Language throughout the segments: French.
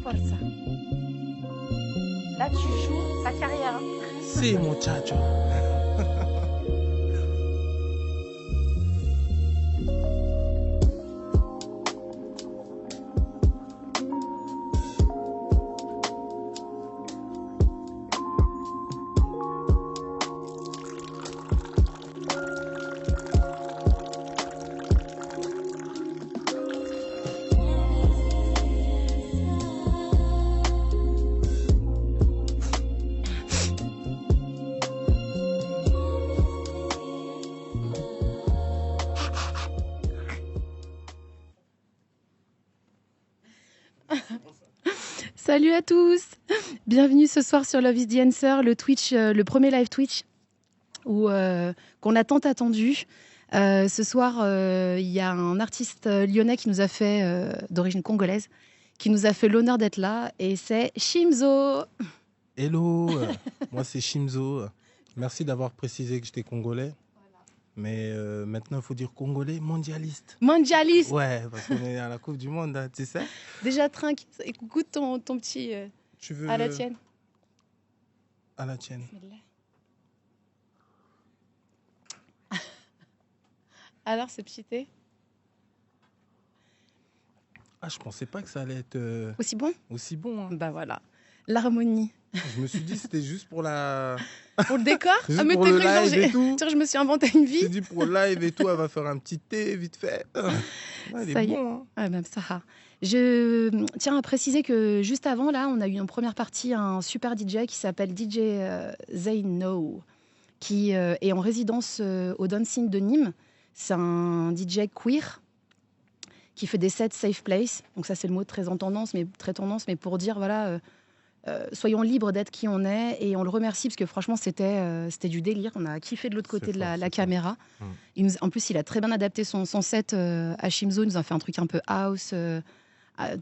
forza. Là, tu joues ta carrière. Hein. Si, muchacho. Salut à tous. Bienvenue ce soir sur Love is the Answer, le Twitch, le premier live Twitch qu'on a tant attendu. Ce soir, il y a un artiste lyonnais qui nous a fait, d'origine congolaise, qui nous a fait l'honneur d'être là, et c'est Shimzo. Hello, moi c'est Shimzo. Merci d'avoir précisé que j'étais congolais. Mais maintenant, il faut dire congolais mondialiste. Mondialiste. Ouais, parce qu'on est à la Coupe du Monde, hein, tu sais. Déjà, trinque. Écoute ton petit... Tu veux... À la tienne. À la tienne. Alors, ce petit thé Ah, je pensais pas que ça allait être aussi bon. aussi bon. Hein. Bah voilà, l'harmonie. Je me suis dit c'était juste pour la... Pour le décor. Juste mais pour t'as le cru que live et tout. je me suis inventé une vie. J'ai dit pour le live et tout, elle va faire un petit thé vite fait. Ouais, il Ça est y est. bon. Hein. Ah, même ça. Je tiens à préciser que juste avant, là, on a eu en première partie un super DJ qui s'appelle DJ Zaino, qui est en résidence au Dancing de Nîmes. C'est un DJ queer qui fait des sets safe place. Donc ça, c'est le mot très tendance, mais pour dire, voilà, soyons libres d'être qui on est. Et on le remercie parce que franchement, c'était du délire. On a kiffé de l'autre côté de la caméra. En plus, il a très bien adapté son set à Shimzo. Il nous a fait un truc un peu house,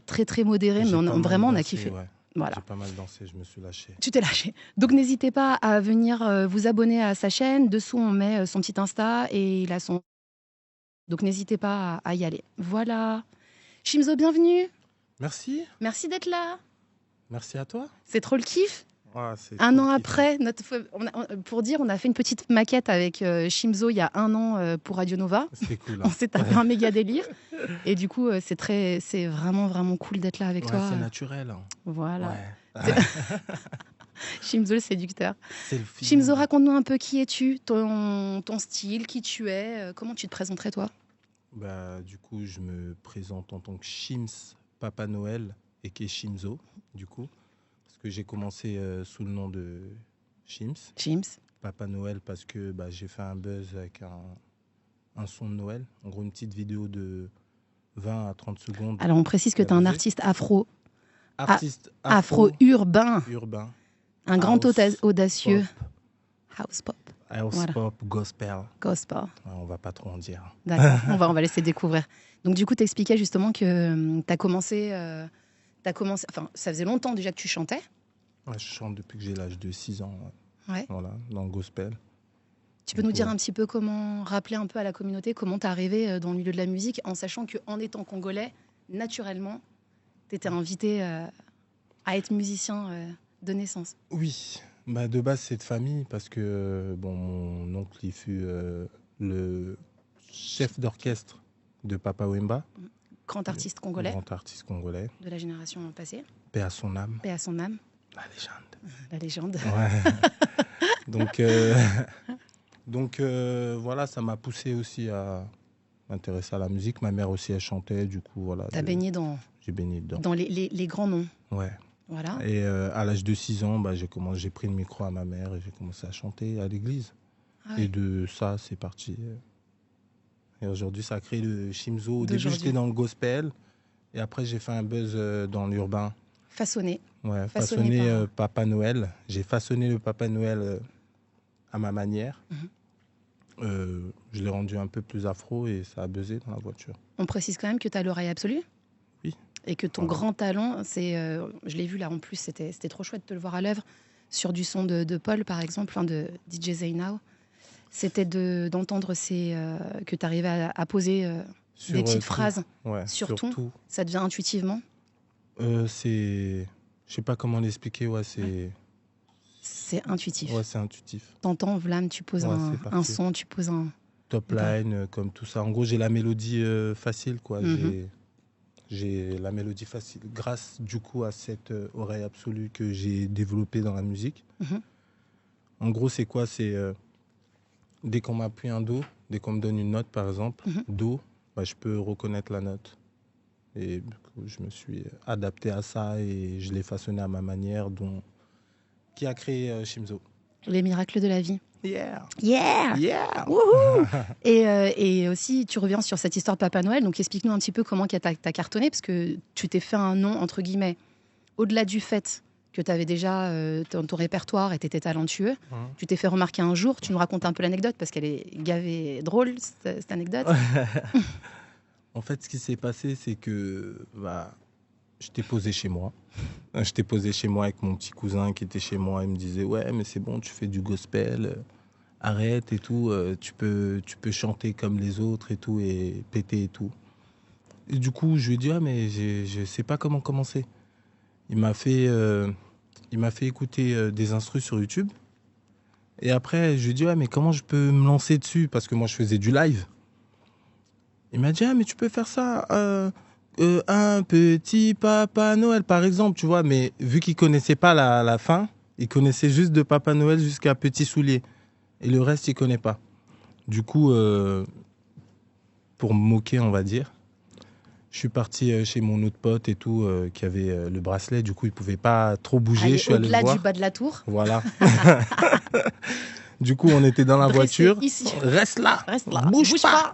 très très modéré, mais on a kiffé. Ouais. Voilà. J'ai pas mal dansé, je me suis lâché. Tu t'es lâché. Donc n'hésitez pas à venir vous abonner à sa chaîne. Dessous, on met son petit Insta et il a son... Donc n'hésitez pas à y aller. Voilà. Shimzo, bienvenue. Merci. Merci d'être là. Merci à toi. C'est trop le kiff. Ouais, un an après, pour dire, on a fait une petite maquette avec Shimzo il y a un an pour Radio Nova. C'était cool. Hein. On s'est tapé un méga délire. Et du coup, c'est vraiment, vraiment cool d'être là avec toi. C'est naturel. Hein. Voilà. Ouais. Shimzo, le séducteur. C'est le Shimzo, raconte-nous un peu qui es-tu, ton style, qui tu es, comment tu te présenterais toi? Bah, du coup, je me présente en tant que Shims Papa Noël et qui est Shimzo, du coup. Parce que j'ai commencé sous le nom de Shims. Shims. Papa Noël parce que bah, j'ai fait un buzz avec un son de Noël. En gros, une petite vidéo de 20 à 30 secondes. Alors, on précise que tu es un artiste afro-urbain. Un grand audacieux. House pop. House pop, gospel. Gospel. On va pas trop en dire. D'accord, on va laisser découvrir. Donc du coup, tu expliquais justement que tu as commencé... Enfin, ça faisait longtemps déjà que tu chantais. Ouais, je chante depuis que j'ai l'âge de 6 ans. Ouais. Voilà, dans le gospel. Tu peux nous dire un petit peu rappeler un peu à la communauté comment tu es arrivé dans le milieu de la musique, en sachant qu'en étant congolais, naturellement, tu étais invité à être musicien de naissance. Oui, bah de base c'est de famille parce que mon oncle il fut le chef d'orchestre de Papa Wemba. Grand artiste congolais. Grand artiste congolais. De la génération passée. Paix à son âme. Paix à son âme. La légende. La légende. Ouais. Donc voilà, ça m'a poussé aussi à m'intéresser à la musique. Ma mère aussi elle chantait, du coup voilà. T'as baigné dans... J'ai baigné dedans. Dans les grands noms. Ouais. Voilà. Et à l'âge de 6 ans, bah, j'ai pris le micro à ma mère et j'ai commencé à chanter à l'église. Ah ouais. Et de ça, c'est parti. Et aujourd'hui, ça a créé le Shimzo. Au début, j'étais dans le gospel. Et après, j'ai fait un buzz dans l'urbain. Façonné. Ouais, façonné Papa Noël. J'ai façonné le Papa Noël à ma manière. Je l'ai rendu un peu plus afro et ça a buzzé dans la voiture. On précise quand même que tu as l'oreille absolue. Oui. Et que ton grand talent, c'est, je l'ai vu là en plus, c'était trop chouette de le voir à l'œuvre, sur du son de Paul par exemple, de DJ Zaino. C'était d'entendre que tu arrivais à poser des petites phrases sur tout. Ça devient intuitivement. Je sais pas comment l'expliquer, ouais, c'est intuitif. Ouais, c'est intuitif. T'entends, Vlam, tu poses un son, tu poses un... Top line, comme tout ça. En gros, j'ai la mélodie facile, quoi. J'ai la mélodie facile grâce, du coup, à cette oreille absolue que j'ai développée dans la musique. En gros, c'est quoi? C'est dès qu'on m'appuie un Do, dès qu'on me donne une note, par exemple, Do, bah, je peux reconnaître la note. Et je me suis adapté à ça et je l'ai façonné à ma manière, qui a créé Shimzo. Les miracles de la vie. Yeah. Et aussi, tu reviens sur cette histoire de Papa Noël. Donc, explique-nous un petit peu comment t'as cartonné, parce que tu t'es fait un nom, entre guillemets, au-delà du fait que tu avais déjà ton répertoire et tu étais talentueux. Tu t'es fait remarquer un jour. Tu nous racontes un peu l'anecdote, parce qu'elle est gavée drôle, cette anecdote. En fait, ce qui s'est passé, c'est que je t'ai posé chez moi. Je t'ai posé chez moi avec mon petit cousin qui était chez moi. Il me disait, ouais, mais c'est bon, tu fais du gospel, arrête et tout. Tu peux chanter comme les autres et tout, et péter et tout. Et du coup, je lui ai dit, mais je sais pas comment commencer. Il m'a fait écouter des instrus sur YouTube. Et après, je lui ai dit, mais comment je peux me lancer dessus? Parce que moi, je faisais du live. Il m'a dit, mais tu peux faire ça. Un petit Papa Noël, par exemple, tu vois. Mais vu qu'il ne connaissait pas la fin, il connaissait juste de Papa Noël jusqu'à Petit Soulier. Et le reste, il ne connaît pas. Du coup, pour me moquer, on va dire, je suis parti chez mon autre pote et tout, qui avait le bracelet. Du coup, il ne pouvait pas trop bouger. Allez, je suis allé le voir. Au-delà du bas de la tour. Voilà. Du coup, on était dans la voiture. Ici. Reste là. Bouge pas.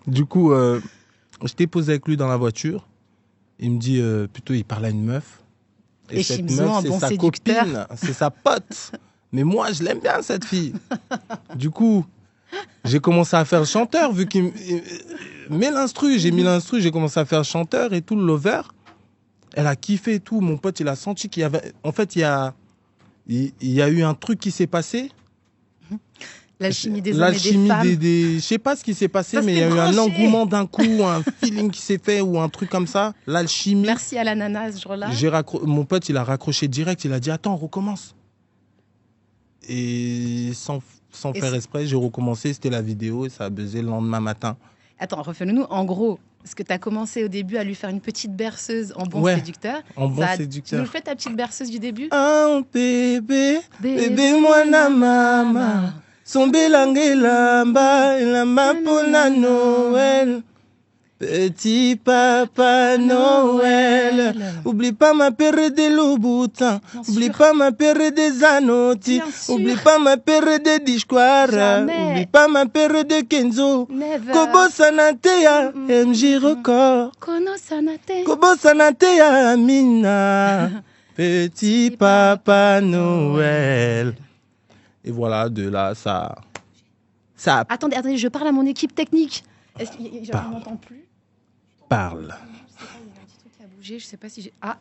Du coup, je t'ai posé avec lui dans la voiture. Il me dit, plutôt, il parle à une meuf. Et cette Shimzo, meuf, un c'est bon sa séducteur. copine, c'est sa pote. Mais moi, je l'aime bien, cette fille. Du coup, j'ai commencé à faire chanteur, vu qu'il met l'instru. J'ai mis l'instru, j'ai commencé à faire chanteur et tout, le lover. Elle a kiffé et tout. Mon pote, il a senti qu'il y avait... En fait, il y a eu un truc qui s'est passé. L'alchimie des hommes et des femmes. Je sais pas ce qui s'est passé, mais il y a eu un engouement d'un coup, un feeling qui s'est fait ou un truc comme ça. L'alchimie. Merci à l'ananas ce jour-là. Mon pote, il a raccroché direct. Il a dit, attends, on recommence. Et sans faire exprès, j'ai recommencé. C'était la vidéo et ça a buzzé le lendemain matin. Attends, refais-le-nous. En gros, parce que tu as commencé au début à lui faire une petite berceuse en bon séducteur. En bon séducteur. Tu nous fais ta petite berceuse du début? Oh bébé, bébé moi na mama. Son belangela elamba pona Noël. Petit Papa Noël, oublie pas ma période de Louboutin, oublie pas ma période des Anotti, oublie pas ma période de Dishkwara, oublie pas ma période de Kenzo. Kobo Sanatea, MJ Record. Kobo Sanatea, Amina. Petit Papa Noël. Et voilà, de là, ça... Attendez, je parle à mon équipe technique. Est-ce qu'il m'entend plus? Parle. Je sais pas, il y a un petit truc qui a bougé, je sais pas si j'ai... Ah,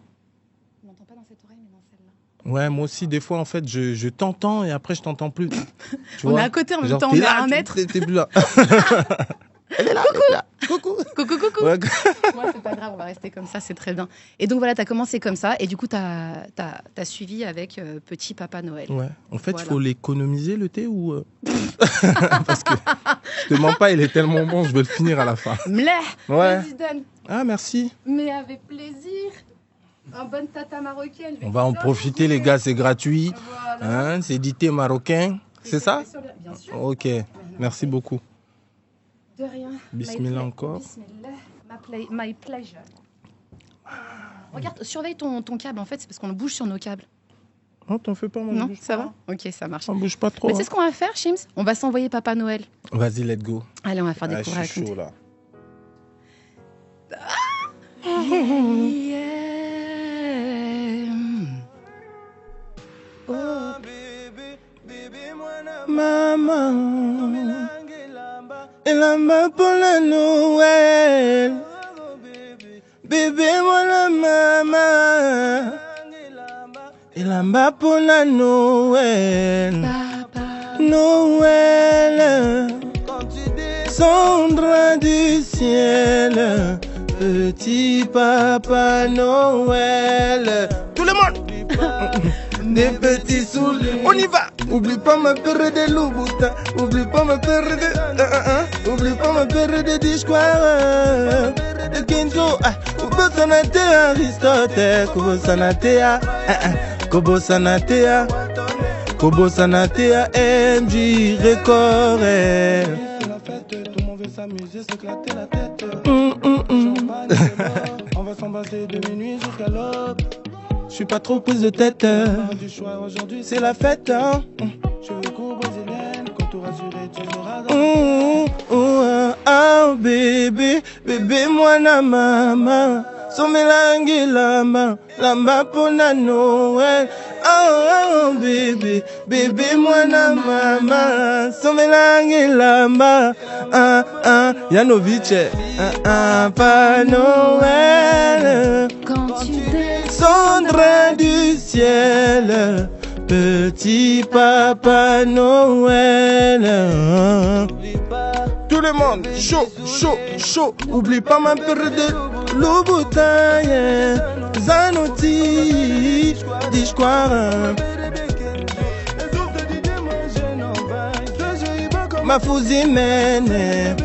je m'entends pas dans cette oreille, mais dans celle-là. Ouais, moi aussi, des fois, en fait, je t'entends et après, je t'entends plus. On est à côté en même temps, on est à 1 mètre. T'es plus là. Elle est là. Coucou. Ouais. Moi, c'est pas grave, on va rester comme ça, c'est très bien. Et donc voilà, tu as commencé comme ça, et du coup, tu as suivi avec Petit Papa Noël. Ouais. En fait, il faut l'économiser, le thé, ou... Parce que, je te mens pas, il est tellement bon, je vais le finir à la fin. Ouais. Ah, merci. Mais avec plaisir. Un bon tata marocaine. On va en profiter, les gars, c'est gratuit. Voilà. Hein, c'est du thé marocain. C'est ça? Bien sûr. Ok, merci beaucoup. De rien. Bismillah encore. Bismillah. My pleasure. Regarde, surveille ton câble, en fait, c'est parce qu'on bouge sur nos câbles. Non, t'en fais pas, moi. Non, ça va? Ok, ça marche. On bouge pas trop. Mais tu sais ce qu'on va faire, Shims? On va s'envoyer Papa Noël. Vas-y, let's go. Allez, on va faire des cours à je suis chaud, là. Maman, elamba pour la Noël. Bébé, moi la maman, elamba pour la Noël. Noël, descendra du ciel. Petit Papa Noël. Tout le monde. Des petits souliers. On y va. Oublie pas ma période de Louboutin. Oublie pas ma période de... Oublie pas ma période de Disquara. De Kenzo. Kobo Sanatea Aristote. Kobo Sanatea. Kobo Sanatea. Kobo Sanatea MJ Record. C'est la fête, tout le monde veut s'amuser, s'éclater la tête. On va s'embrasser de minuit jusqu'à l'aube. Je suis pas trop prise de tête. Du choix aujourd'hui, c'est la fête. Je veux qu'au brésilienne, contour assuré, tu seras dans bébé, bébé, moi na maman. Somelangi lamba, lamba pona Noël. Oh bébé, bébé, moi na maman. Somelangi lamba, Yanovic, pas Noël. Quand tu descendras du ciel, petit Papa Noël. Tout le monde, chaud, chaud, chaud. Oublie pas ma période de Louboutin, Zanotti, Disquara. Ma Fouzimene.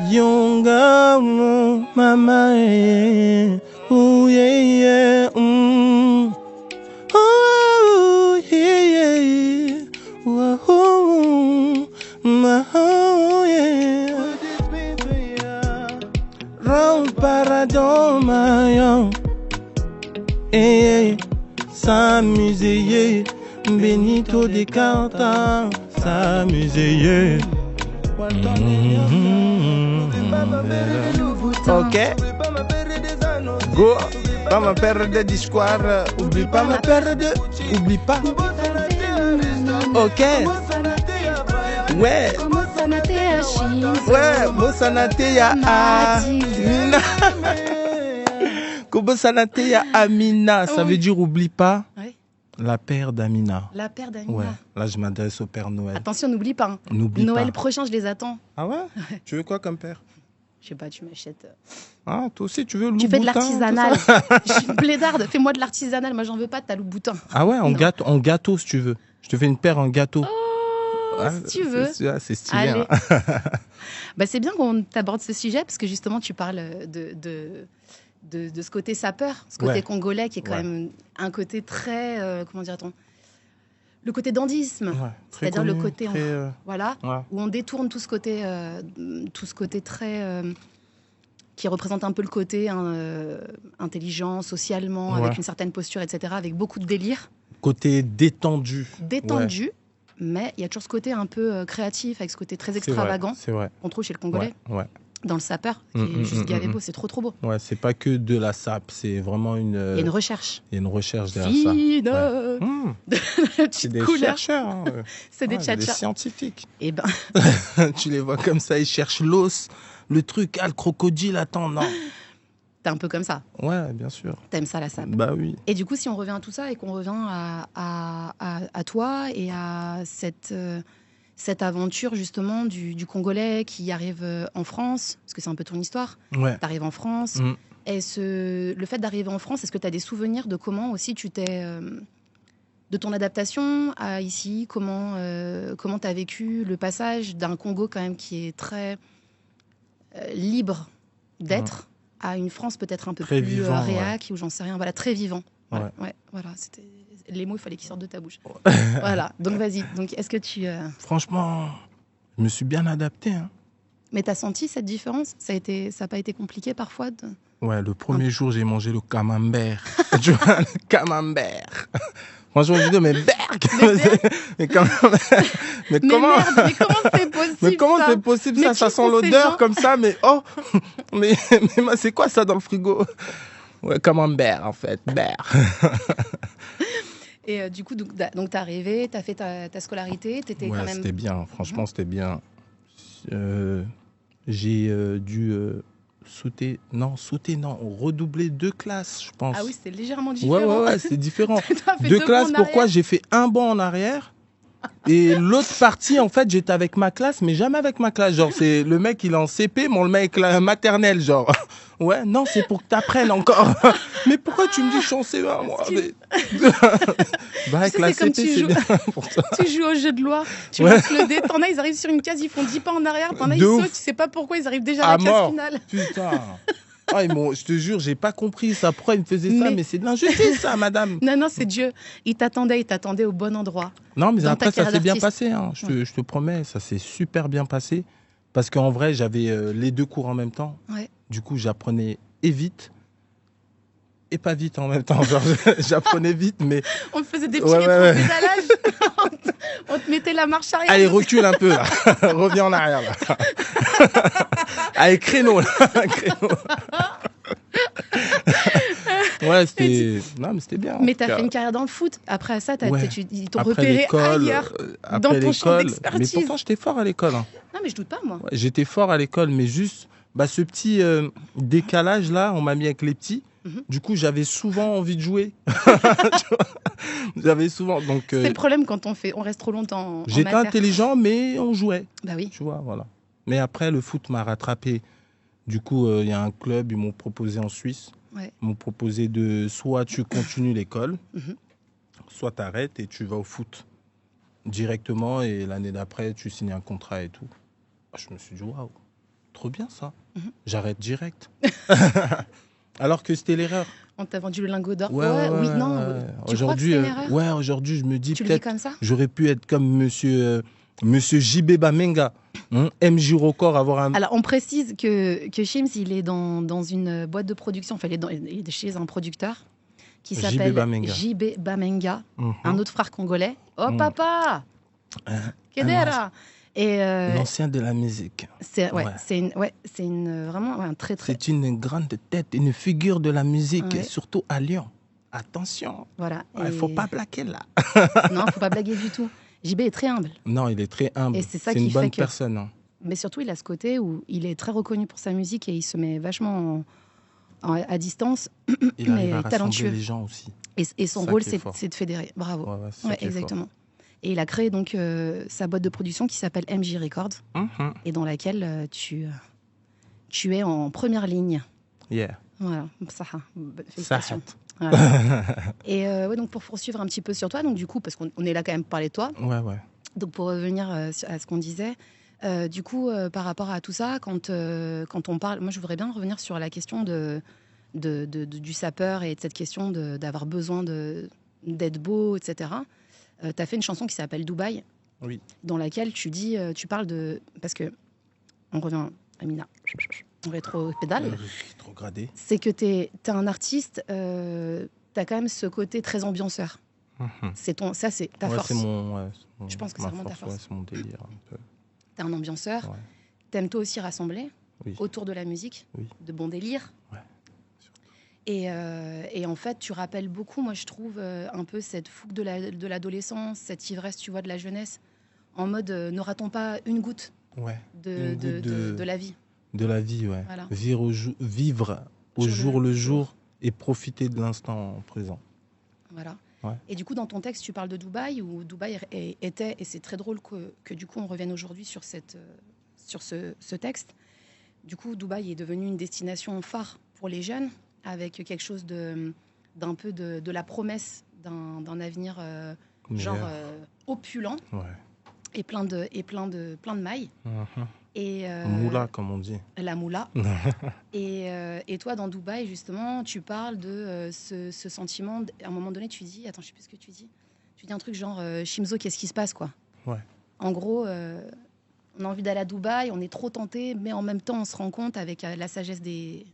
Yonga, mama, oh yeah, oh yeah, oh yeah. Round paradon, mayon, s'amuser, Benito de Carta, s'amuser. Ok. Go. Pas ma période de discours. Oublie pas ma période. Oublie pas. Ok. Ouais. Ouais. Mosanatea Amina. Kobosanatea Amina. Ça veut dire oublie pas. La paire d'Amina. La paire d'Amina. Ouais. Là, je m'adresse au Père Noël. Attention, n'oublie pas. N'oublie Noël pas. prochain, je les attends. Ah ouais? Tu veux quoi comme père? Je sais pas, tu m'achètes. Ah, toi aussi, tu veux Tu fais de Louboutin, l'artisanal. Je suis blédarde. Fais-moi de l'artisanal. Moi, j'en veux pas de ta Louboutin. Ah ouais, en gâteau, si tu veux. Je te fais une paire en gâteau. Oh, si tu veux. C'est stylé. Allez. Hein. Bah, c'est bien qu'on t'aborde ce sujet parce que justement, tu parles de ce côté sapeur, ce côté congolais qui est quand même un côté très, comment dirait-on, le côté dandisme, c'est-à-dire le côté voilà, où on détourne tout ce côté très qui représente un peu le côté intelligent, socialement, avec une certaine posture, etc., avec beaucoup de délire. Côté détendu. Détendu, mais il y a toujours ce côté un peu créatif, avec ce côté très extravagant qu'on trouve chez le Congolais. Dans le sapeur, qui est juste gavé beau, c'est trop beau. Ouais, c'est pas que de la sape, c'est vraiment une... Il y a une recherche. Il y a une recherche derrière ça. C'est des chercheurs. Hein. C'est des des scientifiques. Et ben... Tu les vois comme ça, ils cherchent l'os, le truc, le crocodile, attends, non. T'es un peu comme ça. Ouais, bien sûr. T'aimes ça, la sape. Bah oui. Et du coup, si on revient à tout ça et qu'on revient à toi et à cette aventure justement du Congolais qui arrive en France, parce que c'est un peu ton histoire, t'arrives en France, et le fait d'arriver en France, est-ce que tu as des souvenirs de comment aussi tu t'es... de ton adaptation à ici, comment tu as vécu le passage d'un Congo quand même qui est très libre d'être à une France peut-être un peu très plus vivant, réac, ou j'en sais rien, voilà, très vivant. Voilà, c'était... Les mots, il fallait qu'ils sortent de ta bouche. Voilà, donc vas-y. Donc, est-ce que tu... Franchement, je me suis bien adapté. Hein. Mais t'as senti cette différence? Ça n'a pas été compliqué parfois Ouais, le premier jour, j'ai mangé le camembert. Tu vois, le camembert. Franchement, je dis, mais comment c'est possible? Mais comment c'est possible ça? Ça sent l'odeur comme ça, mais oh, mais c'est quoi ça dans le frigo? Ouais, camembert en fait, Et du coup, donc t'es arrivé, t'as fait ta scolarité, t'étais quand même... c'était bien, franchement, c'était bien. J'ai dû redoubler 2 classes, je pense. Ah oui, c'était légèrement différent. Ouais, c'est différent. 2 classes, pourquoi? J'ai fait un bond en arrière Et l'autre partie, en fait, j'étais avec ma classe, mais jamais avec ma classe. Genre, c'est le mec, il est en CP, mais on le met avec la maternelle, genre. Ouais, non, c'est pour que t'apprennes encore. Mais pourquoi tu me dis que je suis en CE1, moi Bah, avec la CP, c'est bien pour ça. Tu joues au jeu de loi, tu lances le dé, t'en as, ils arrivent sur une case, ils font 10 pas en arrière, t'en as, ils sautent, tu sais pas pourquoi, ils arrivent déjà à la case finale. Putain. Ah, je te jure, j'ai pas compris ça. Pourquoi ils me faisaient ça? Mais c'est de l'injustice, ça, madame. Non, c'est Dieu. Il t'attendait au bon endroit. Non, mais après, ça s'est bien passé. Hein. Je te promets, ça s'est super bien passé. Parce qu'en vrai, j'avais les 2 cours en même temps. Ouais. Du coup, j'apprenais et vite et pas vite en même temps. Genre, j'apprenais vite, mais... On te faisait des petits rétro-pédalages. On te mettait la marche arrière. Allez, recule un peu, là. Reviens en arrière, là. Allez, créneau, là. Créneau. Ouais, c'était... Non, mais c'était bien. Mais t'as fait une carrière dans le foot. Après ça, ils t'ont repéré ailleurs, dans ton champ d'expertise. Mais pourtant, j'étais fort à l'école. Hein. Non, mais je doute pas, moi. Ouais, j'étais fort à l'école, mais juste... ce petit décalage-là, on m'a mis avec les petits. Du coup, j'avais souvent envie de jouer. J'avais souvent. Donc, c'est le problème quand on reste trop longtemps. J'étais intelligent, mais on jouait. Bah oui. Tu vois, voilà. Mais après, le foot m'a rattrapé. Du coup, il y a un club, ils m'ont proposé en Suisse. Ouais. Ils m'ont proposé de soit tu continues l'école, soit tu arrêtes et tu vas au foot directement. Et l'année d'après, tu signes un contrat et tout. Je me suis dit, waouh, trop bien ça. J'arrête direct. Alors que c'était l'erreur. On t'a vendu le lingot d'or. Oui, non. Tu crois que c'était une erreur? Aujourd'hui, je me dis tu peut-être comme ça j'aurais pu être comme monsieur JB Bamenga, MJ Record, avoir un... Alors, on précise que Shims, il est dans une boîte de production, enfin, il est chez un producteur qui s'appelle JB Bamenga, un autre frère congolais. Oh, papa Kedera. L'ancien de la musique. C'est vraiment un très très. C'est une grande tête, une figure de la musique, surtout à Lyon. Attention. Voilà. Il faut pas blaguer là. Non, il faut pas blaguer du tout. JB est très humble. Non, il est très humble. Et c'est une bonne personne. Hein. Mais surtout, il a ce côté où il est très reconnu pour sa musique et il se met vachement à distance. Il arrive à rassembler les gens aussi. Et son rôle, c'est de fédérer. Bravo. Ouais, exactement. Et il a créé donc sa boîte de production qui s'appelle MJ Records et dans laquelle tu es en première ligne. Yeah. Voilà, félicitations. Voilà. Et donc pour poursuivre un petit peu sur toi, donc du coup, parce qu'on est là quand même pour parler de toi. Ouais. Donc pour revenir à ce qu'on disait, du coup, par rapport à tout ça, quand on parle, moi je voudrais bien revenir sur la question du sapeur et de cette question d'avoir besoin d'être beau, etc. Tu as fait une chanson qui s'appelle Dubaï, dans laquelle tu parles de... Parce que, on revient, Amina, on rétro-pédale. Rétrogradé. C'est que tu es un artiste, tu as quand même ce côté très ambianceur. C'est ta force. Je pense que c'est vraiment ta force. C'est mon délire. Un peu. Tu es un ambianceur. Tu aimes toi aussi rassembler autour de la musique, de bon délire. Ouais. Et en fait, tu rappelles beaucoup, moi je trouve, un peu cette fougue de l'adolescence, cette ivresse, tu vois, de la jeunesse, en mode n'aura-t-on pas une goutte de la vie. De la vie, ouais. Voilà. Vivre au jour le jour et profiter de l'instant présent. Voilà. Ouais. Et du coup, dans ton texte, tu parles de Dubaï, où Dubaï était, et c'est très drôle que du coup on revienne aujourd'hui sur ce texte. Du coup, Dubaï est devenu une destination phare pour les jeunes, avec quelque chose d'un peu de la promesse d'un avenir opulent et plein de mailles. Moula, comme on dit. La moula. Et toi, dans Dubaï, justement, tu parles de ce sentiment. À un moment donné, tu dis... Attends, je ne sais plus ce que tu dis. Tu dis un truc genre, Shimzo, qu'est-ce qui se passe, quoi. Ouais. En gros, on a envie d'aller à Dubaï, on est trop tenté, mais en même temps, on se rend compte avec la sagesse des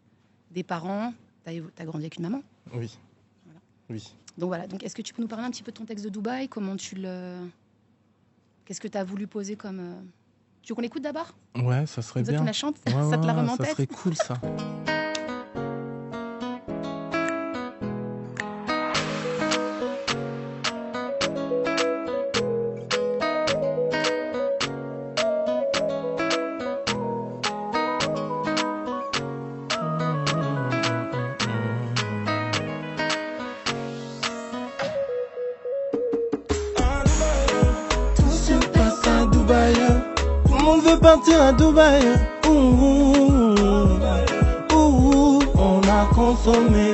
parents. T'as grandi avec une maman. Oui. Voilà. Oui. Donc voilà. Donc, est-ce que tu peux nous parler un petit peu de ton texte de Dubaï? Comment qu'est-ce que tu as voulu poser comme... Tu veux qu'on l'écoute d'abord? Ouais, ça serait bien. Tu la chantes, ça te la remet en tête. Ça serait cool, ça. veut partir à Dubaï. On a consommé.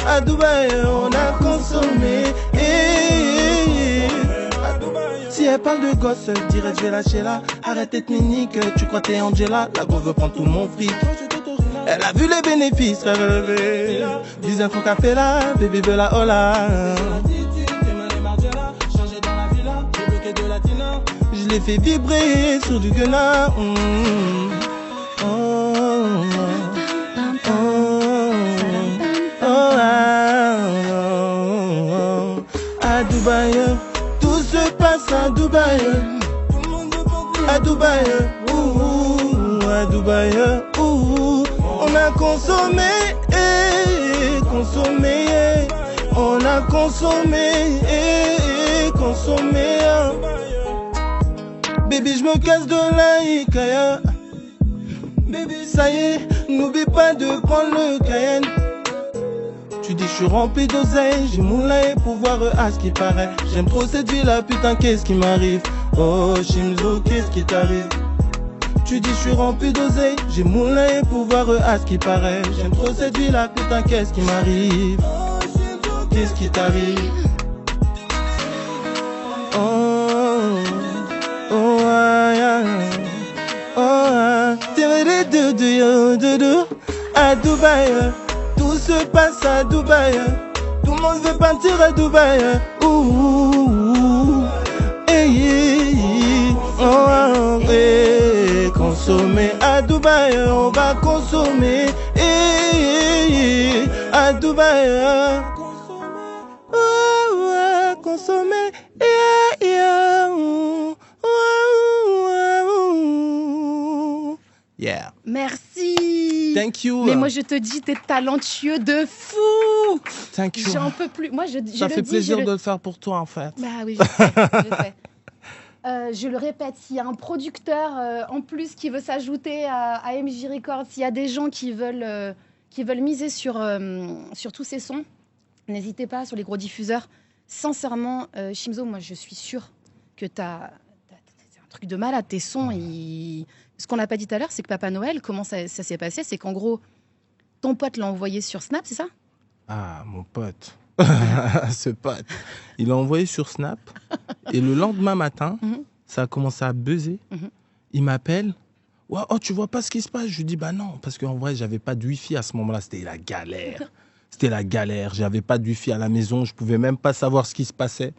À Dubaï, on a consommé. Si elle parle de gosse, direct je vais lâcher là. Arrête d'être minique, tu crois t'es Angela. La go veut prendre tout mon fric. Elle a vu les bénéfices faire relever. Disait qu'on qu'a fait là, bébé veut la hola. Je l'ai fait vibrer sur du guenard. À Dubaï, tout se passe à Dubaï. À Dubaï, à Dubaï, on a consommé, consommé, on a consommé, consommé. Baby, je me casse de la Ikaya. Baby, ça y est, n'oublie pas de prendre le Cayenne. Tu dis je suis rempli d'oseille, j'ai moulin pour voir à ce qui paraît. J'aime trop cette vie là, putain qu'est-ce qui m'arrive. Oh Shimzo, qu'est-ce qui t'arrive. Tu dis je suis rempli d'oseille, j'ai moulin pour voir à ce qui paraît. J'aime trop cette vie là, putain qu'est-ce qui m'arrive. Qu'est-ce qui t'arrive. À Dubaï, tout se passe à Dubaï. Tout le monde veut partir à Dubaï. Consommer à Dubaï, on va consommer. À Dubaï, consommer. Yeah. Merci. Thank you. Mais moi, je te dis, t'es talentueux de fou. Thank you. J'en peux plus. Moi, ça fait plaisir de le faire pour toi, en fait. Bah oui, je sais. Je sais. Je le répète, s'il y a un producteur en plus qui veut s'ajouter à MJ Records, s'il y a des gens qui veulent miser sur tous ces sons, n'hésitez pas sur les gros diffuseurs. Sincèrement, Shimzo, moi, je suis sûre que c'est un truc de malade. Tes sons, Ce qu'on n'a pas dit tout à l'heure, c'est que Papa Noël, comment ça s'est passé? C'est qu'en gros, ton pote l'a envoyé sur Snap, c'est ça? Ah, mon pote. Ce pote. Il l'a envoyé sur Snap. Et le lendemain matin, ça a commencé à buzzer. Il m'appelle. Ouais, oh, tu vois pas ce qui se passe? Je lui dis, bah non. Parce qu'en vrai, j'avais pas de Wi-Fi à ce moment-là. C'était la galère. C'était la galère. J'avais pas de Wi-Fi à la maison. Je pouvais même pas savoir ce qui se passait.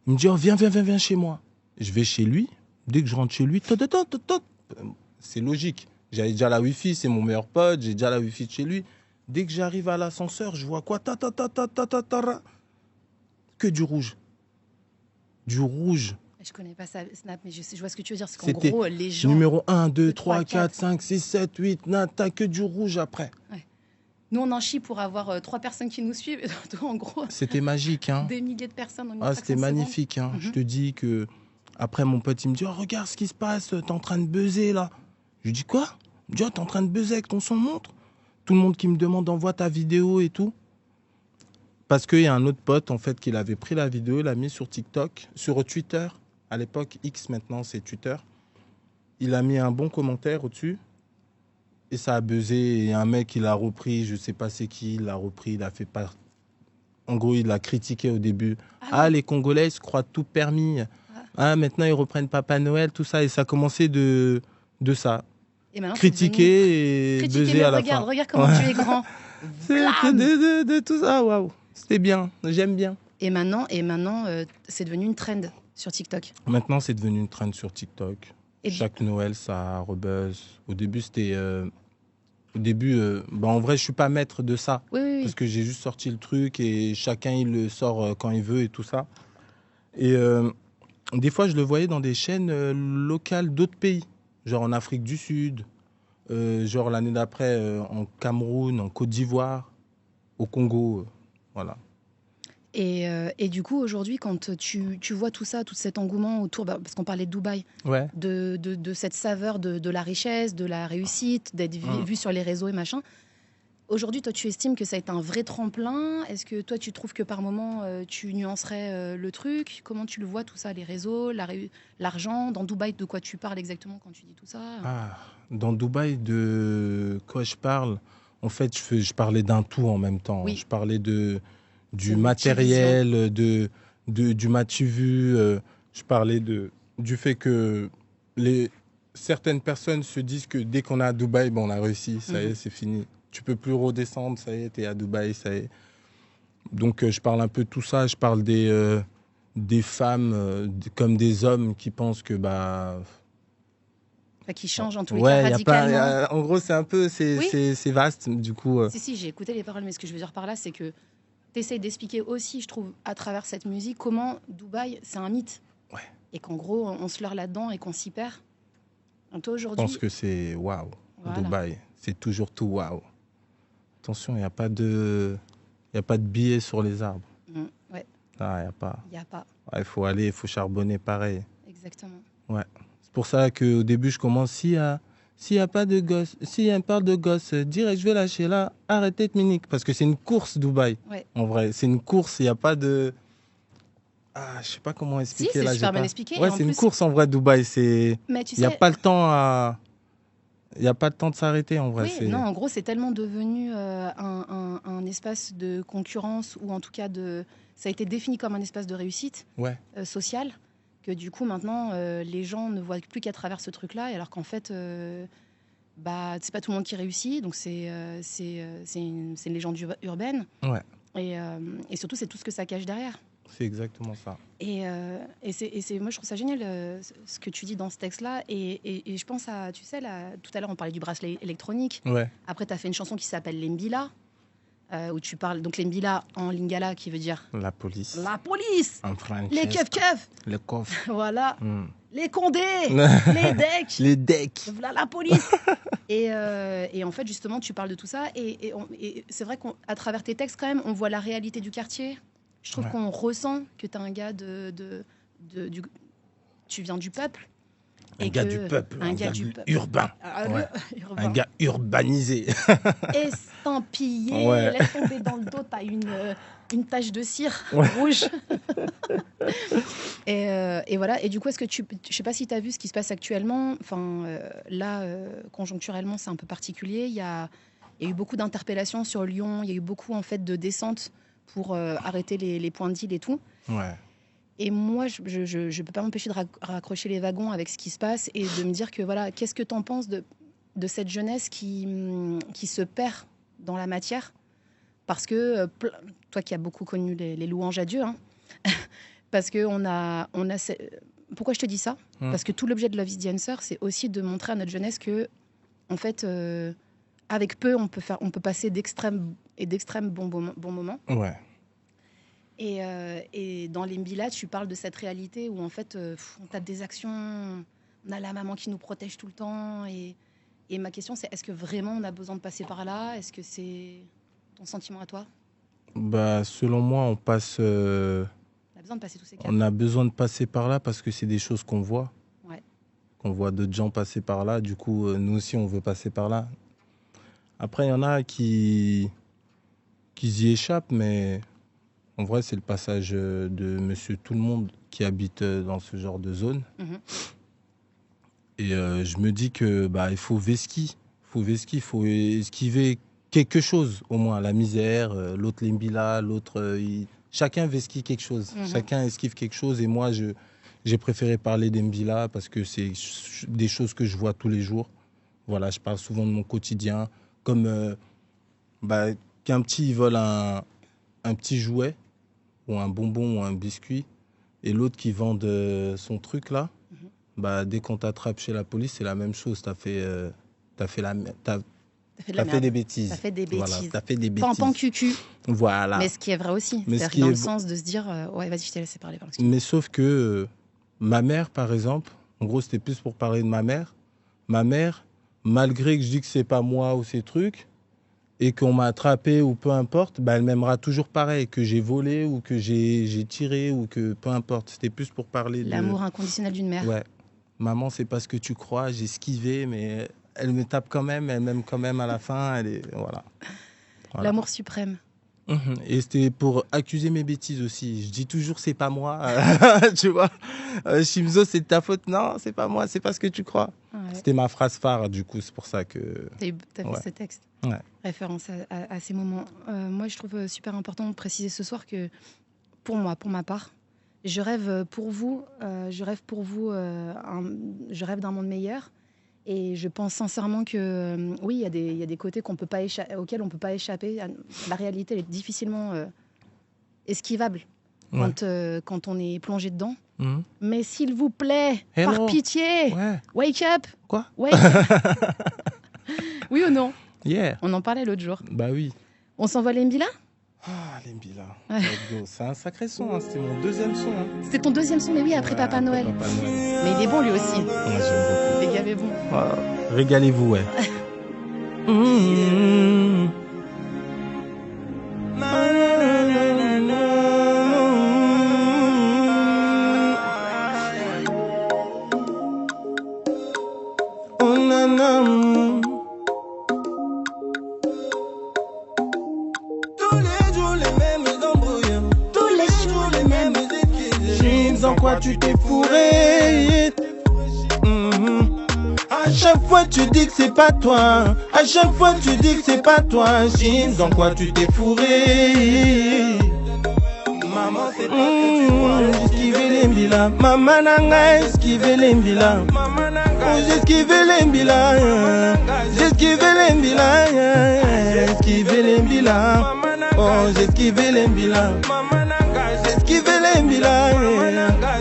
Il me dit, oh, viens chez moi. Je vais chez lui. Dès que je rentre chez lui, c'est logique. J'avais déjà la Wi-Fi, c'est mon meilleur pote, j'ai déjà la Wi-Fi de chez lui. Dès que j'arrive à l'ascenseur, je vois quoi? Que du rouge. Du rouge. Je connais pas ça, Snap, mais je vois ce que tu veux dire. C'est qu'en gros, les gens... Numéro 1, 2, 3, 4, 5, 6, 7, 8, t'as que du rouge après. Ouais. Nous, on en chie pour avoir 3 personnes qui nous suivent. Et toi, en gros... C'était magique. Hein. Des milliers de personnes en une c'était magnifique. Hein. Je te dis que... Après, mon pote, il me dit, oh, regarde ce qui se passe, t'es en train de buzzer, là. Je lui dis, quoi? Il me dit, oh, t'es en train de buzzer avec ton son, montre. Tout le monde qui me demande, envoie ta vidéo et tout. Parce qu'il y a un autre pote, en fait, qui avait pris la vidéo, l'a mis sur TikTok, sur Twitter. À l'époque, X, maintenant, c'est Twitter. Il a mis un bon commentaire au-dessus. Et ça a buzzé. Et un mec, il a repris, je sais pas c'est qui, il l'a repris, il a fait part. En gros, il l'a critiqué au début. Ah, les Congolais, ils se croient tout permis. Ah, maintenant, ils reprennent Papa Noël, tout ça. Et ça a commencé de ça. Et critiquer et buzzer à la fin. Regarde comment tu es grand. de tout ça, waouh. C'était bien, j'aime bien. Et maintenant c'est devenu une trend sur TikTok. Maintenant, c'est devenu une trend sur TikTok. Chaque Noël, ça rebuzz. Au début, c'était... en vrai, je suis pas maître de ça. Oui. Parce que j'ai juste sorti le truc et chacun, il le sort quand il veut et tout ça. Et des fois, je le voyais dans des chaînes locales d'autres pays. Genre en Afrique du Sud, genre l'année d'après en Cameroun, en Côte d'Ivoire, au Congo, voilà. Et du coup, aujourd'hui, quand tu vois tout ça, tout cet engouement autour, parce qu'on parlait de Dubaï, ouais. de cette saveur de la richesse, de la réussite, d'être vu sur les réseaux et machin, Aujourd'hui, toi, tu estimes que ça a été un vrai tremplin. Est-ce que toi, tu trouves que par moment, tu nuancerais le truc? Comment tu le vois, tout ça, les réseaux, l'argent? Dans Dubaï, de quoi tu parles exactement quand tu dis tout ça? Ah, dans Dubaï, de quoi je parle? En fait, je parlais d'un tout en même temps. Oui, Je parlais du c'est multivision. matériel, du m'as-tu vu. Je parlais du fait que les, certaines personnes se disent que dès qu'on est à Dubaï, ben, on a réussi, ça y est, c'est fini. Tu peux plus redescendre, ça y est, t'es à Dubaï, ça y est. Donc, je parle un peu de tout ça. Je parle des femmes comme des hommes qui pensent que bah Enfin, qui change en tous les cas ouais, radicalement. en gros, c'est un peu, Oui, c'est vaste, du coup. si, j'ai écouté les paroles, mais ce que je veux dire par là, c'est que tu essayes d'expliquer aussi, je trouve, à travers cette musique, comment Dubaï, c'est un mythe. Ouais. Et qu'en gros, on se leurre là-dedans et qu'on s'y perd. Donc toi, Je pense aujourd'hui, que c'est waouh, voilà. Dubaï. C'est toujours tout waouh. Attention, il n'y a pas de, il y a pas de billets sur les arbres. Ouais, Ah, il n'y a pas. il n'y a pas. Il faut aller, il faut charbonner pareil. Exactement. Ouais. C'est pour ça qu'au début, je commence, s'il y a pas de gosse, s'il y a un part de gosse, direct, je vais lâcher là, arrêtez de minique. Parce que c'est une course, Dubaï. Ouais. En vrai, c'est une course, il n'y a pas de. Ah, je sais pas comment Si, expliquer c'est là. super bien expliqué. Ouais, Et en c'est une plus, course en vrai, Dubaï. mais tu Il n'y a sais, pas le temps à. Il n'y a pas le temps de s'arrêter en vrai. oui, non, en gros, c'est tellement devenu un espace de concurrence, ou en tout cas, ça a été défini comme un espace de réussite Ouais. sociale, que du coup, maintenant, les gens ne voient plus qu'à travers ce truc-là, alors qu'en fait, bah, c'est pas tout le monde qui réussit, donc c'est une légende urbaine. Ouais. Et surtout, c'est tout ce que ça cache derrière. C'est exactement ça. Moi, je trouve ça génial ce que tu dis dans ce texte-là. Et je pense à, tu sais, là, tout à l'heure, on parlait du bracelet électronique. Ouais. Après, tu as fait une chanson qui s'appelle Lembila, où tu parles. Donc, Lembila en lingala, qui veut dire La police. la police, En français. les keufs-keufs, Le coffre. voilà, Mm. les condés, les decks, Les decks. voilà la police. Et en fait, justement, tu parles de tout ça. Et c'est vrai qu'à travers tes textes, quand même, on voit la réalité du quartier. Je trouve qu'on ressent que tu es un gars tu viens du peuple. Un gars du peuple. Un gars du peuple. Urbain. Ouais. Un gars urbanisé. Estampillé. Ouais. Laisse tomber dans le dos, tu as une tache de cire rouge. Et voilà. Et du coup, je sais pas si tu as vu ce qui se passe actuellement. Enfin, là, conjoncturellement, c'est un peu particulier. Il y a eu beaucoup d'interpellations sur Lyon. Il y a eu beaucoup, en fait, de descentes pour arrêter les points de deal et tout. Ouais. Et moi, je ne peux pas m'empêcher de raccrocher les wagons avec ce qui se passe et de me dire que, voilà, qu'est-ce que tu en penses de cette jeunesse qui se perd dans la matière? Parce que, toi qui as beaucoup connu les louanges à Dieu, hein, parce que pourquoi je te dis ça? Parce que tout l'objet de Love is the Answer, c'est aussi de montrer à notre jeunesse que, en fait, avec peu, on peut passer d'extrêmes bons moments. Ouais. Et dans les Mbila, tu parles de cette réalité où, en fait, on tape des actions, on a la maman qui nous protège tout le temps. Et ma question, c'est, est-ce que vraiment on a besoin de passer par là? Est-ce que c'est ton sentiment à toi? Bah, selon moi, on passe. On a besoin de passer tous ces caps. On a besoin de passer par là parce que c'est des choses qu'on voit. Ouais. Qu'on voit d'autres gens passer par là. Du coup, nous aussi, on veut passer par là. Après, il y en a qui y échappent, mais en vrai, c'est le passage de monsieur tout le monde qui habite dans ce genre de zone. Et je me dis que il faut vesquiller. Il faut esquiver quelque chose, au moins. La misère, l'autre l'imbila, l'autre... Chacun vesquille quelque chose. Chacun esquive quelque chose. Et moi, j'ai préféré parler d'Mbila parce que c'est des choses que je vois tous les jours. Voilà, je parle souvent de mon quotidien. Comme qu'un petit il vole un petit jouet ou un bonbon ou un biscuit et l'autre qui vend son truc là, dès qu'on t'attrape chez la police, c'est la même chose. T'as fait des bêtises. T'as fait des bêtises. Voilà, t'as fait des bêtises. Pan cucu. Voilà. Mais ce qui est vrai aussi. C'est-à-dire dans le sens de se dire... ouais, vas-y, je t'ai laissé parler. Mais sauf que ma mère, par exemple, en gros, c'était plus pour parler de ma mère. Ma mère, malgré que je dis que c'est pas moi ou ces trucs, et qu'on m'a attrapé ou peu importe, elle m'aimera toujours pareil, que j'ai volé ou que j'ai tiré ou que peu importe. C'était plus pour parler l'amour inconditionnel d'une mère. Ouais. Maman, c'est pas ce que tu crois, j'ai esquivé, mais elle me tape quand même, elle m'aime quand même à la fin. Voilà. Voilà. L'amour suprême. Et c'était pour accuser mes bêtises aussi. Je dis toujours c'est pas moi, tu vois. Shimzo, c'est de ta faute. Non, c'est pas moi, c'est pas ce que tu crois. Ouais. C'était ma phrase phare, du coup, c'est pour ça que. T'as fait ce texte. Ouais. Référence à ces moments. Moi, je trouve super important de préciser ce soir que pour moi, pour ma part, je rêve pour vous. Je rêve d'un monde meilleur. Et je pense sincèrement que oui, il y a des côtés auxquels on ne peut pas échapper. La réalité, elle est difficilement esquivable quand on est plongé dedans. Mais s'il vous plaît, par pitié, wake up. Quoi? Wake up. Oui ou non? Yeah. On en parlait l'autre jour. Bah oui. On s'envoie les Mbila? Ah, les Mbila. C'est un sacré son, hein. C'était mon deuxième son. Hein. C'était ton deuxième son, mais oui, après Papa Noël. Mais il est bon lui aussi. Ouais, j'aime beaucoup. Les gars est bon. Régalez-vous, ouais. Dans quoi tu t'es fourré? À chaque fois tu dis que c'est pas toi. À chaque fois tu dis que c'est pas toi. Chine, dans quoi tu t'es fourré? Maman, c'est pas que tu vois. J'esquive les Mbila. Maman nanga esquive les Mbila. Oh, j'esquive les Mbila. J'esquive les Mbila. Esquive les Mbila. Oh, j'esquive les Mbila. J'esquive les Mbila.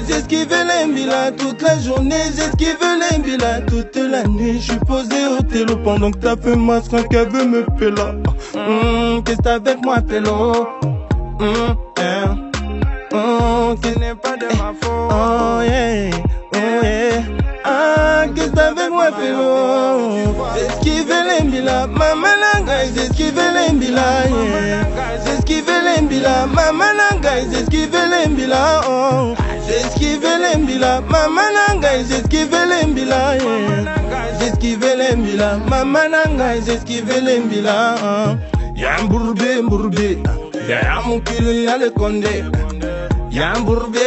J'esquive les Mbila toute la journée. J'esquive les Mbila toute la nuit. Je suis posé au télo pendant que t'as fait ma seringue qu'elle veut me pélo. Qu'est-ce que t'as avec moi pélo? Ce n'est pas de ma faute. Oh yeah, oh yeah. Ah, qu'est-ce que t'as avec moi pélo? J'esquive les Mbila. Maman nanga, j'esquive les Mbila. J'esquive les Mbila. Maman nanga, j'esquive les Mbila. Oh, j'esquive les Mbila. Maman nanga, j'esquive les Mbila. J'esquive les Mbila. Maman nanga, j'esquive les Mbila. Y'a un bourbé. Derrière mon cul, y'a le condé. Y'a un bourbé.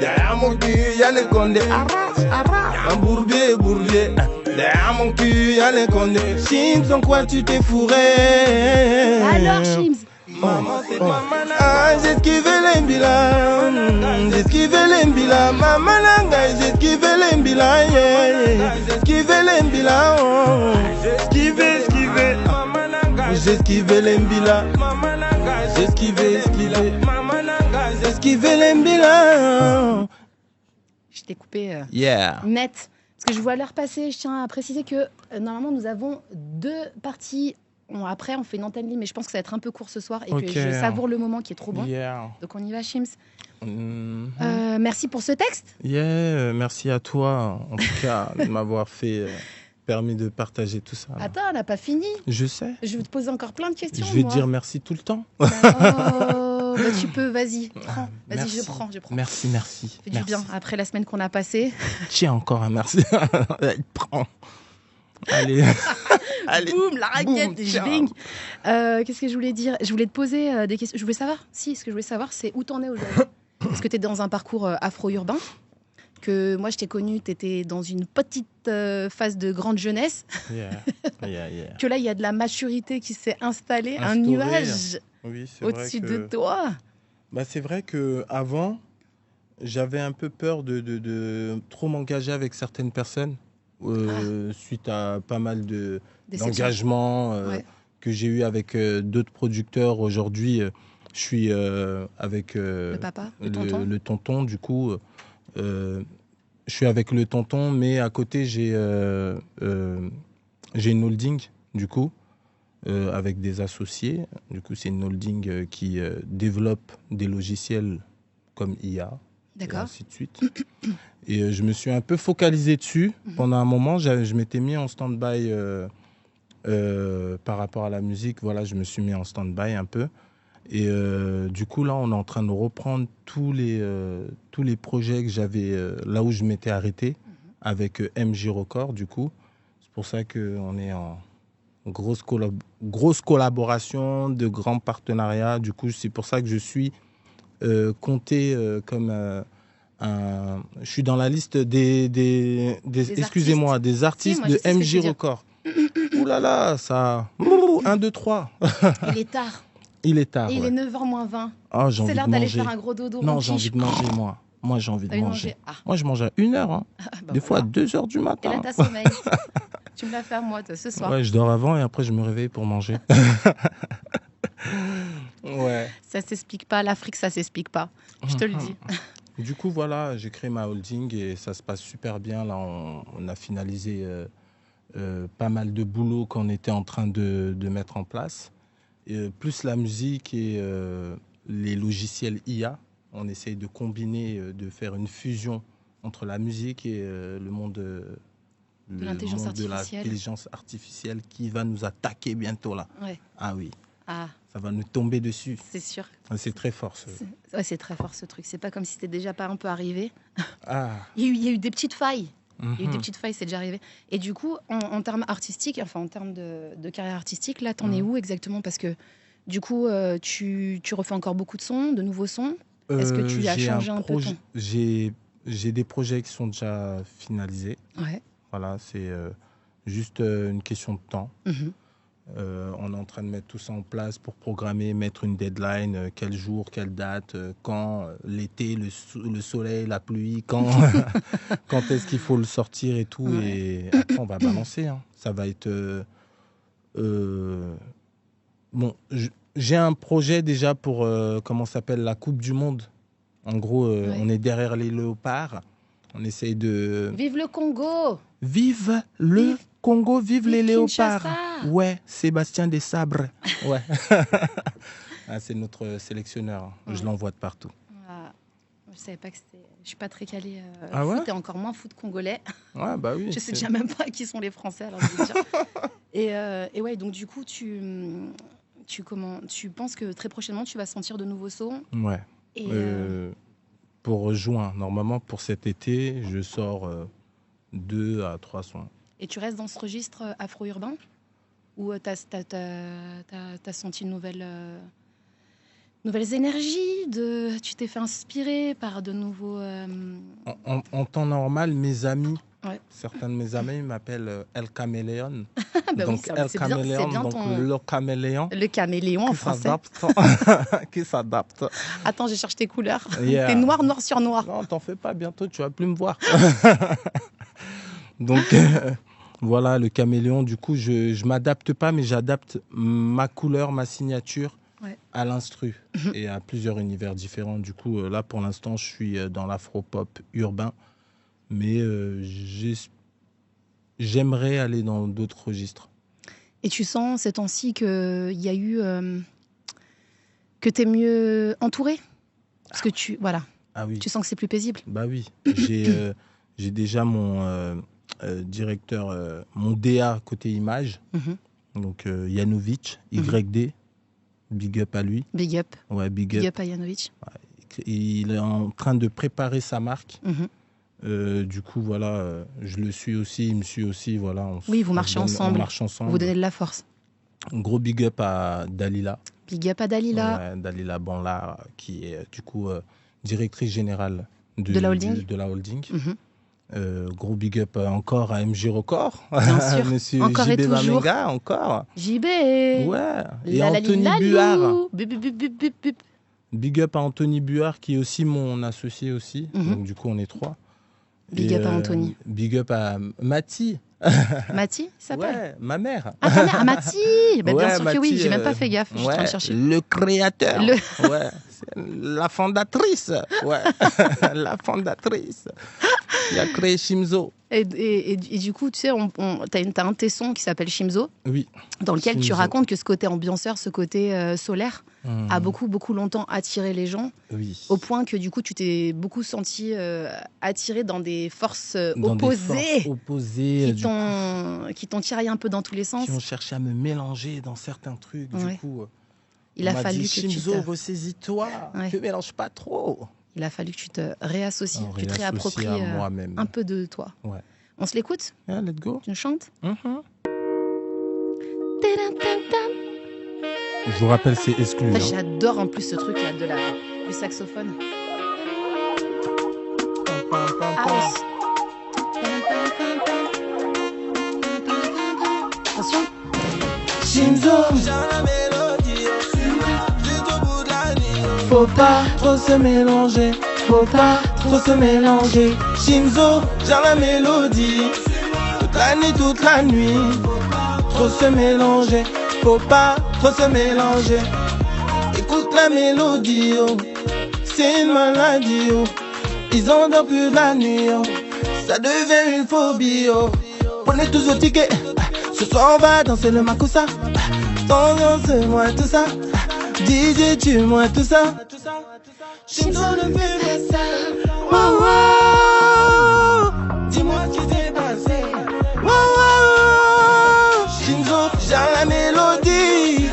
Derrière mon cul, y'a le condé. Y'a un bourbé. Derrière mon cul, y'a le condé. Shims, en quoi tu t'es fourré? Alors, Shims. Maman, c'est maman. Ah, j'esquive les Mbila. J'esquive les Mbila. Maman nanga, j'esquive les Mbila. J'esquive les Mbila. J'esquive. J'esquive les Mbila. J'esquive les Mbila. Je t'ai coupé Yeah. net. Parce que je vois l'heure passer. Je tiens à préciser que normalement, nous avons 2 parties. Après, on fait une antenne libre, mais je pense que ça va être un peu court ce soir et que je savoure le moment qui est trop bon. Yeah. Donc, on y va, Shims. Merci pour ce texte. Yeah, merci à toi, en tout cas, de m'avoir permis de partager tout ça. Attends, on n'a pas fini. Je sais. Je vais te poser encore plein de questions. Je vais te dire merci tout le temps. Tu peux, vas-y, prends. Vas-y, merci. je prends. Merci. Fait du bien après la semaine qu'on a passée. Tiens, encore un merci. Prends. Allez. Allez. Boum, la raquette, jbing. Qu'est-ce que je voulais dire? Je voulais te poser des questions. Ce que je voulais savoir, c'est où t'en es aujourd'hui. Est-ce que tu es dans un parcours afro-urbain? Que moi, je t'ai connu, tu étais dans une petite phase de grande jeunesse. Yeah. Que là, il y a de la maturité qui s'est installée, un nuage au-dessus de toi. Bah, c'est vrai qu'avant, j'avais un peu peur de trop m'engager avec certaines personnes. Suite à pas mal d'engagements que j'ai eu avec d'autres producteurs. Aujourd'hui, je suis avec le papa, le tonton, du coup. Je suis avec le tonton, mais à côté, j'ai une holding, du coup, avec des associés. Du coup, c'est une holding qui développe des logiciels comme IA. D'accord. Et ainsi de suite. Et je me suis un peu focalisé dessus. Pendant un moment, je m'étais mis en stand-by par rapport à la musique. Voilà, je me suis mis en stand-by un peu. Et du coup, là, on est en train de reprendre tous les projets que j'avais là où je m'étais arrêté avec MJ Record, du coup. C'est pour ça qu'on est grosse collaboration, de grands partenariats. Du coup, c'est pour ça que je suis compté comme je suis dans la liste des excusez-moi, des artistes de MJ Records. Ouh là là, ça... 1, 2, 3. Il est tard. Il est tard. Et il ouais. est 9h moins 20. Oh, j'ai envie c'est l'heure de d'aller manger. faire un gros dodo. Non, j'ai envie de manger, moi. Moi, j'ai envie de manger. Ah. Moi, je mange à 1h. Hein. Bah des fois à 2h du matin. Et là, t'as sommeil. Tu me l'as fait à moi, toi, ce soir. Ouais, je dors avant et après, je me réveille pour manger. Ouais. Ça s'explique pas. L'Afrique, ça s'explique pas. Je te le dis. Du coup, voilà, j'ai créé ma holding et ça se passe super bien. Là, on a finalisé pas mal de boulot qu'on était en train de mettre en place. Et, plus la musique et les logiciels IA, on essaye de combiner, de faire une fusion entre la musique et le monde de l'intelligence artificielle qui va nous attaquer bientôt là. Ouais. Ah oui. Ah. Ça va nous tomber dessus. C'est sûr. C'est très fort. C'est très fort ce truc. C'est pas comme si c'était déjà pas un peu arrivé. Ah. Il y a eu des petites failles. Il y a eu des petites failles, c'est déjà arrivé. Et du coup, en termes artistiques, enfin en termes de carrière artistique, là, t'en es où exactement? Parce que du coup, tu refais encore beaucoup de sons, de nouveaux sons. Est-ce que tu as changé un peu ton... J'ai des projets qui sont déjà finalisés. Ouais. Voilà, c'est juste une question de temps. On est en train de mettre tout ça en place pour programmer, mettre une deadline, quel jour, quelle date, quand, l'été, le soleil, la pluie, quand est-ce qu'il faut le sortir et tout. Ouais. Et après, on va balancer. Hein. Ça va être... Bon, j'ai un projet déjà pour, comment ça s'appelle, la Coupe du Monde. En gros, on est derrière les léopards. On essaye de... Vive le Congo! Vive le Congo, vive les léopards! Ouais, Sébastien Desabres. Ouais. Ah, c'est notre sélectionneur. Ouais. Je l'envoie de partout. Ah, je savais pas que c'était... Je suis pas très calée foot et encore moins foot congolais. Ouais, bah oui. Je sais déjà même pas qui sont les Français, alors je vais dire. Et ouais, donc du coup, tu penses que très prochainement, tu vas sortir de nouveaux sons? Ouais. Et pour juin, normalement, pour cet été, je sors 2 à 3 sons. Et tu restes dans ce registre afro-urbain? Ou t'as senti une nouvelles énergies tu t'es fait inspirer par de nouveaux... En temps normal, mes amis, certains de mes amis m'appellent El Caméléon. Bah donc oui, El Caméléon, donc le caméléon. Le caméléon en français. Qui s'adapte. Attends, je cherche tes couleurs. Yeah. T'es noir sur noir. Non, t'en fais pas, bientôt tu vas plus me voir. Donc... Voilà, le caméléon, du coup, je m'adapte pas, mais j'adapte ma couleur, ma signature à l'instru et à plusieurs univers différents. Du coup, là, pour l'instant, je suis dans l'afro-pop urbain, mais j'aimerais aller dans d'autres registres. Et tu sens ces temps-ci qu'il y a eu... que tu es mieux entouré? Parce que tu... Voilà. Ah oui. Tu sens que c'est plus paisible? Bah oui. J'ai déjà mon... directeur, mon DA côté image, donc Yanovic, YD, big up à lui. Big up. Ouais, big up à Yanovic. Ouais. Il est en train de préparer sa marque. Du coup, voilà, je le suis aussi, il me suit aussi. Voilà, vous marchez ensemble. On marche ensemble. Vous donnez de la force. Un gros big up à Dalila. Big up à Dalila. Ouais, Dalila Banla, qui est du coup directrice générale de la holding. De la holding. Gros big up encore à MJ Records. Bien sûr. Monsieur encore JB et toujours. Bamenga, encore. JB. Ouais. Et Anthony Buard. Big up à Anthony Buard, qui est aussi mon associé aussi. Donc du coup, on est 3. Big up à Anthony. Big up à Mathie. Mathie, ça s'appelle? Ouais, ma mère. Ah, ta mère, Mathie. Bien sûr que oui, j'ai même pas fait gaffe. Je suis en train de chercher. Le créateur. Ouais. La fondatrice. Ouais. La fondatrice. Il a créé Shimzo. Et du coup, tu sais, t'as un de tes sons qui s'appelle Shimzo. Oui. Dans lequel tu racontes que ce côté ambianceur, ce côté solaire, a beaucoup longtemps attiré les gens. Oui. Au point que du coup, tu t'es beaucoup senti attiré dans des forces opposées. Qui t'ont tiraillé un peu dans tous les sens. Qui ont cherché à me mélanger dans certains trucs. Du coup, il a fallu que Shimzo, ressaisis-toi. Ne mélange pas trop. Il a fallu que tu te réassocies, que tu te réappropries un peu de toi. Ouais. On se l'écoute? Yeah, let's go. Tu nous chantes? Je vous rappelle, c'est exclu. J'adore en plus ce truc-là du saxophone. House. Attention. Shimzo, j'ai la mélodie, juste au bout de la nuit. Faut pas trop se mélanger, faut pas trop se mélanger. Shimzo, j'ai la mélodie, toute la nuit, toute la nuit. Trop se mélanger, faut pas trop se mélanger. Écoute la mélodie, oh. C'est une maladie, oh. Ils endorment plus la nuit, oh. Ça devient une phobie, oh. Prenez tous vos tickets, ce soir on va danser le Makusa. Danse-moi tout ça, DJ tue-moi tout ça. Shimzo ne fait pas ça. Wow, wow. Dis-moi ce qui s'est passé. Wow, wow. Shimzo, j'ai la mélodie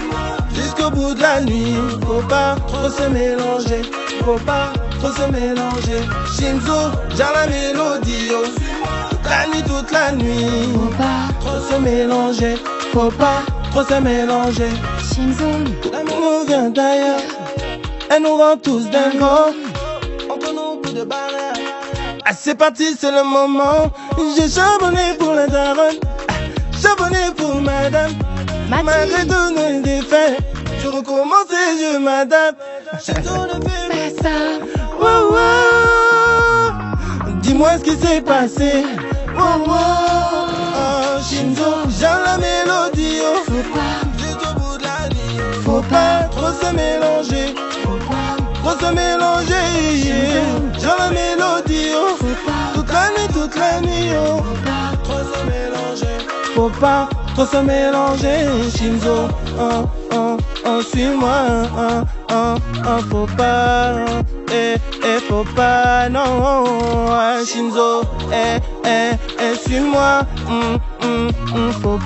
jusqu'au bout de la nuit. Faut pas trop se mélanger, faut pas trop se mélanger. Shimzo, j'ai la mélodie, oh. Toute la nuit. Faut pas trop se mélanger, faut pas trop se mélanger. Shimzo, l'amour vient d'ailleurs, elle nous rend tous dingos. Entre nous, plus de barrières. Ah, c'est parti, c'est le moment. J'ai charbonné pour la daronne, charbonné pour madame. Malgré tous nos défaits, je recommence et je m'adapte. Shimzo ne fait pas ça. Wow, wow. Dis-moi ce qui s'est passé. Wow, wow. Oh, Shimzo, j'ai la mélodie, oh. Faut pas, juste au bout de la nuit. Faut pas trop se mélanger, faut pas trop se mélanger. J'ai la mélodie, oh. Faut pas, toute la nuit, oh. Faut pas trop se mélanger, faut pas trop se mélanger. Shimzo, oh, oh, oh, suis-moi, oh, oh, oh, faut pas, faut pas, non, Shimzo, suis-moi, faut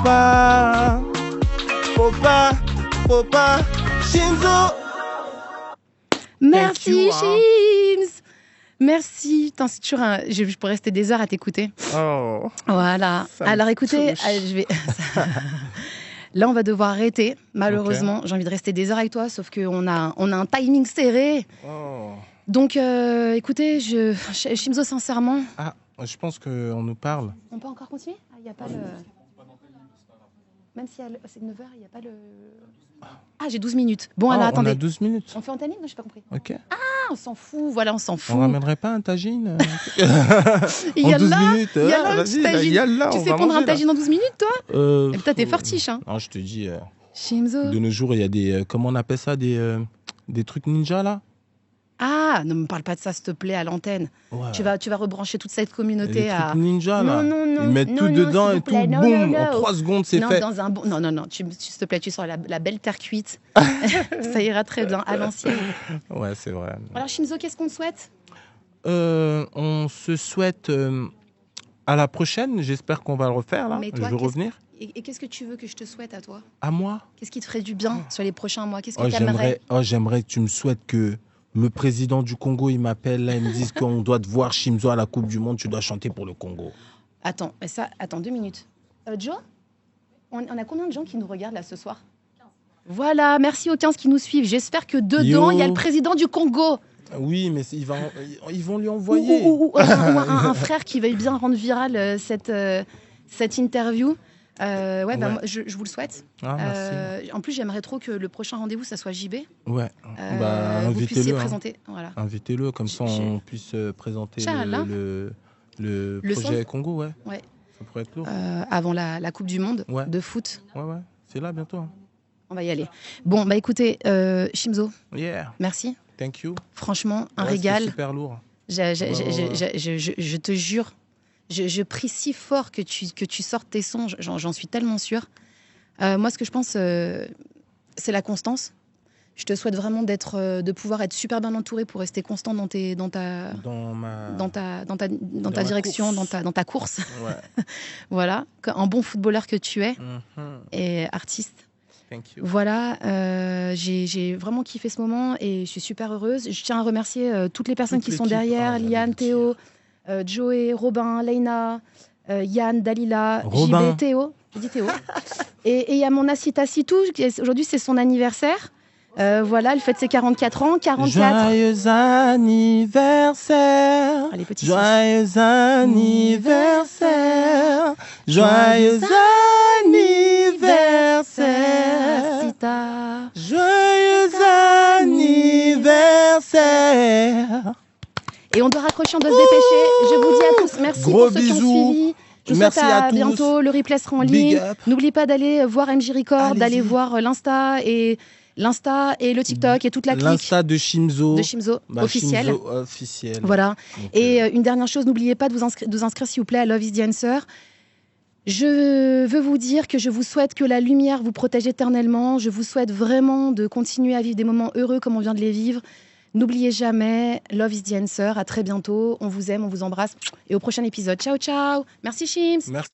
pas, Shimzo. merci Shims. Merci. Putain, c'est toujours je pourrais rester des heures à t'écouter. Oh. Voilà. Alors écoutez, je vais. Là, on va devoir arrêter. Malheureusement, okay. J'ai envie de rester des heures avec toi, sauf qu'on a un timing serré. Oh. Donc, écoutez, Shimzo, sincèrement. Ah, je pense qu'on nous parle. On peut encore continuer ? Il n'y a pas le. Même si c'est 9h, il n'y a pas le. Ah, j'ai 12 minutes. Bon, alors attendez. On a 12 minutes. On fait en tanine ? Non, je n'ai pas compris. Ok. Ah, on s'en fout. Voilà, on s'en fout. On ramènerait pas un tagine Il y a 12 là, minutes. Il y a là, tu sais prendre un tagine en 12 minutes, toi ? Et putain, t'es fartiche, hein. Non, je te dis. Shimzo. De nos jours, il y a des. Comment on appelle ça ? Des trucs ninja, là ? Ah, ne me parle pas de ça, s'il te plaît, à l'antenne. Ouais. Tu vas rebrancher toute cette communauté à. Trucs ninja, là. Non. Ils mettent tout dedans et tout, boum, en 3 secondes, c'est fait. Non, s'il te plaît, tu sors la belle terre cuite. Ça ira très bien, à l'ancienne. Ouais, c'est vrai. Alors, Shimzo, qu'est-ce qu'on souhaite ? On se souhaite à la prochaine. J'espère qu'on va le refaire, là. Mais toi, je vais revenir. Et qu'est-ce que tu veux que je te souhaite à toi ? À moi ? Qu'est-ce qui te ferait du bien sur les prochains mois ? Qu'est-ce que tu aimerais ? J'aimerais que tu me souhaites que le président du Congo, il m'appelle, là, il me dit qu'on doit te voir, Shimzo, à la Coupe du Monde, tu dois chanter pour le Congo. Attends 2 minutes. Joe, on a combien de gens qui nous regardent là ce soir ? 15. Voilà, merci aux 15 qui nous suivent. J'espère que dedans, il y a le président du Congo. Oui, mais ils vont lui envoyer. Ou un frère qui veuille bien rendre virale cette interview. Ouais. Bah, moi, je vous le souhaite. Ah, merci. En plus, j'aimerais trop que le prochain rendez-vous, ça soit JB. Ouais. Vous puissiez présenter. Voilà. Invitez-le, comme ça on puisse présenter le projet Congo. Ouais. Ça pourrait être lourd. Avant la Coupe du Monde de foot. Ouais. C'est là bientôt. Hein. On va y aller. Bon, bah écoutez, Shimzo. Yeah. Merci. Thank you. Franchement, un régal. C'est super lourd. Je te jure. Je prie si fort que tu sortes tes sons, j'en suis tellement sûre. Moi, ce que je pense, c'est la constance. Je te souhaite vraiment de pouvoir être super bien entouré pour rester constant dans ta direction, dans ta course. Ouais. Voilà, un bon footballeur que tu es et artiste. Thank you. Voilà, j'ai vraiment kiffé ce moment et je suis super heureuse. Je tiens à remercier toutes les personnes qui sont derrière, Liane, Théo. Joey, Robin, Leïna, Yann, Dalila, Robin. JB, Théo. J'ai dit Théo. Et il y a mon Asita Sitou, aujourd'hui c'est son anniversaire. Voilà, elle fête ses 44 ans. 44. Joyeux anniversaire. Allez, petit joyeux anniversaire. Joyeux anniversaire. Sita. Joyeux anniversaire. Et on doit raccrocher, on doit se dépêcher. Je vous dis à tous merci gros pour ceux qui ont suivi. Je vous Merci souhaite à tous. bientôt. Le replay sera en ligne. N'oubliez pas d'aller voir MJ Record, d'aller voir l'Insta et le TikTok et toute la clique. L'Insta de Shimzo. Officiel. Shimzo officiel. Voilà. Donc, et une dernière chose, n'oubliez pas de vous inscrire s'il vous plaît à Love is the Answer. Je veux vous dire que je vous souhaite que la lumière vous protège éternellement. Je vous souhaite vraiment de continuer à vivre des moments heureux comme on vient de les vivre. N'oubliez jamais, Love is the Answer. À très bientôt. On vous aime, on vous embrasse. Et au prochain épisode. Ciao, ciao. Merci, Shims. Merci.